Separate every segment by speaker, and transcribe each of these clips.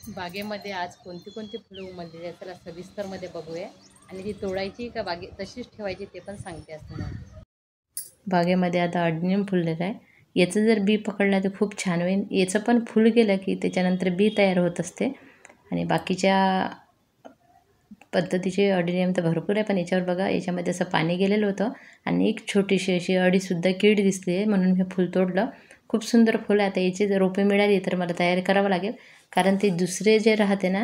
Speaker 1: बागेमध्ये आज कोणती कोणती फुलं उमललेली आहेत, चला सविस्तरमध्ये बघूया. आणि ती तोडायची का तशीच ठेवायची ते पण सांगते आज तुम्हाला. बागेमध्ये आता अडनियम फुललेलं आहे. याचं जर बी पकडलं तर खूप छान होईल. याचं पण फुल गेलं की त्याच्यानंतर बी तयार होत असते. आणि बाकीच्या पद्धतीचे अडनियम तर भरपूर आहे, पण याच्यावर बघा, याच्यामध्ये असं पाणी गेलेलं होतं आणि एक छोटीशी अशी अळीसुद्धा कीड दिसली आहे, म्हणून हे फुल तोडलं. खूप सुंदर फुल आहे. आता याची जर रोपे मिळाली तर मला तयार करावं लागेल, कारण ते दुसरे जे राहते ना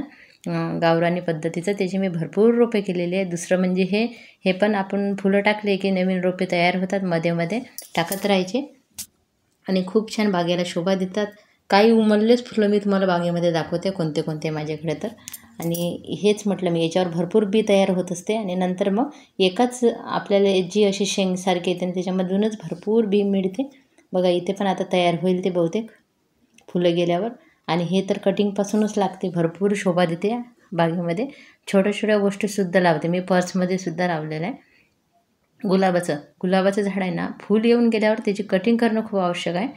Speaker 1: गावरानी पद्धतीचं, त्याची मी भरपूर रोपे केलेली आहे. दुसरं म्हणजे हे पण आपण फुलं टाकले की नवीन रोपे तयार होतात, मध्ये मध्ये टाकत राहायचे आणि खूप छान बागेला शोभा देतात. काही उमललेच फुलं मी तुम्हाला बागेमध्ये दाखवते कोणते कोणते माझ्याकडे तर. आणि हेच म्हटलं मी, याच्यावर भरपूर बी तयार होत असते आणि नंतर मग एकाच आपल्याला जी अशी शेंगसारखी येते त्याच्यामधूनच भरपूर बी मिळते. बघा इथे पण आता तयार होईल ते बहुतेक फुलं गेल्यावर. आणि हे तर कटिंगपासूनच लागते, भरपूर शोभा देते बागेमध्ये. छोट्या छोट्या गोष्टीसुद्धा लावते मी, पर्समध्ये सुद्धा लावलेलं आहे. गुलाबाचं झाड आहे ना, फूल येऊन गेल्यावर त्याची कटिंग करणं खूप आवश्यक आहे.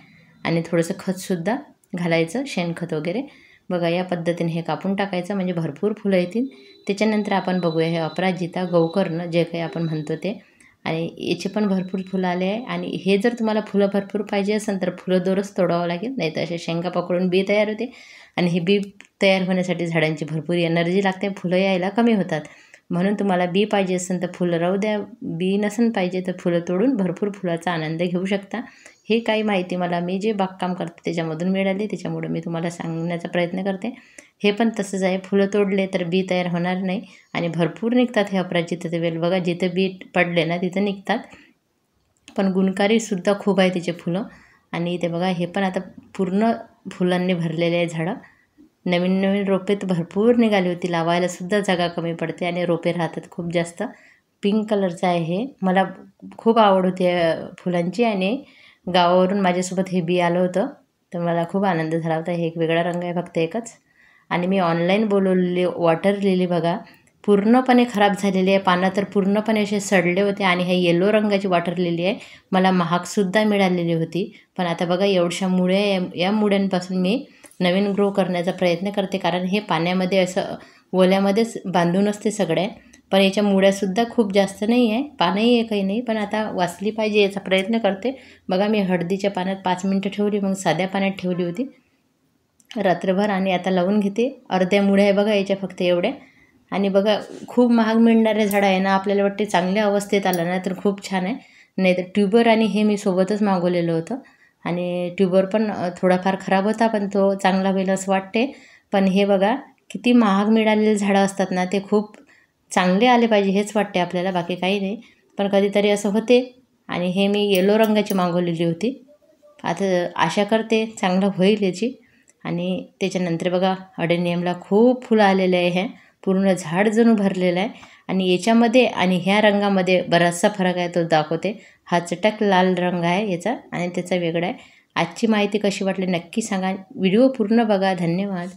Speaker 1: आणि थोडंसं खतसुद्धा घालायचं, शेणखत वगैरे. बघा या पद्धतीने हे कापून टाकायचं म्हणजे भरपूर फुलं येतील. त्याच्यानंतर आपण बघूया हे अपराजिता, गौकर्ण जे काही आपण म्हणतो ते. आणि याचे पण भरपूर फुलं आले आहे. आणि हे जर तुम्हाला फुलं भरपूर पाहिजे असेल तर फुलं दोरच तोडावं लागेल, नाही तर अशा शेंगा पकडून बी तयार होते. आणि हे बी तयार होण्यासाठी झाडांची भरपूर एनर्जी लागते, फुलं यायला कमी होतात. म्हणून तुम्हाला बी पाहिजे असेल तर फुलं राहू द्या, बी नसेल पाहिजे तर फुलं तोडून भरपूर फुलाचा आनंद घेऊ शकता. हे काही माहिती मला मी जे बागकाम करते त्याच्यामधून मिळाली, त्याच्यामुळे मी तुम्हाला सांगण्याचा प्रयत्न करते. हे पण तसंच आहे, फुलं तोडले तर बी तयार होणार नाही आणि भरपूर निघतात हे अपराजिताचे वेल. बघा जिथं बी पडले ना तिथं निघतात, पण गुणकारीसुद्धा खूप आहे तिचे फुलं. आणि ते बघा हे पण आता पूर्ण फुलांनी भरलेले आहे झाडं. नवीन नवीन रोपे तर भरपूर निघाली होती, लावायलासुद्धा जागा कमी पडते आणि रोपे राहतात खूप जास्त. पिंक कलरचं आहे हे, मला खूप आवड होती फुलांची. आणि गावावरून माझ्यासोबत हे बी आलं होतं, तर मला खूप आनंद झाला होता. हे एक वेगळा रंग आहे फक्त एकच. आणि मी ऑनलाईन बोलवलेली वॉटर लिली बघा, पूर्णपणे खराब झालेली आहे. पानं तर पूर्णपणे असे सडले होते. आणि हे येलो रंगाची वॉटर लिली आहे, मला महागसुद्धा मिळालेली होती. पण आता बघा एवढ्या मुळे, या मुळ्यांपासून मी नवीन ग्रो करण्याचा प्रयत्न करते, कारण हे पाण्यामध्ये असं ओल्यामध्येच बांधून असते सगळे. पण याच्या मुळ्यासुद्धा खूप जास्त नाही आहे, पानंही आहे काही नाही, पण आता वाचली पाहिजे याचा प्रयत्न करते. बघा मी हळदीच्या पाण्यात 5 मिनटं ठेवली, मग साध्या पाण्यात ठेवली होती रात्रभर. आणि आता लावून घेते. अर्ध्या मुळ्या आहे बघा याच्या फक्त एवढ्या. आणि बघा खूप महाग मिळणारे झाडं आहे ना, आपल्याला वाटते चांगल्या अवस्थेत आलं ना तर खूप छान आहे. नाही तर ट्यूबर आणि हे मी सोबतच मागवलेलं होतं. आणि ट्यूबर पण थोडाफार खराब होता, पण तो चांगला होईल असं वाटते. पण हे बघा किती महाग मिळालेले झाडं असतात ना, ते खूप चांगले आले पाहिजे हेच वाटते आपल्याला, बाकी काही नाही. पण कधीतरी असं होते. आणि हे मी येलो रंगाची मागवलेली होती, आता आशा करते चांगलं होईल याची. आणि त्याच्यानंतर बघा अडेनियमला खूप फुलं आलेले आहे, हे पूर्ण झाड जणू भरलेलं आहे. आणि याच्यामध्ये आणि ह्या रंगामध्ये बराचसा फरक आहे, तो दाखवते. हा चटक लाल रंग आहे याचा आणि त्याचा वेगळा आहे. आजची माहिती कशी वाटली नक्की सांगा, व्हिडिओ पूर्ण बघा. धन्यवाद.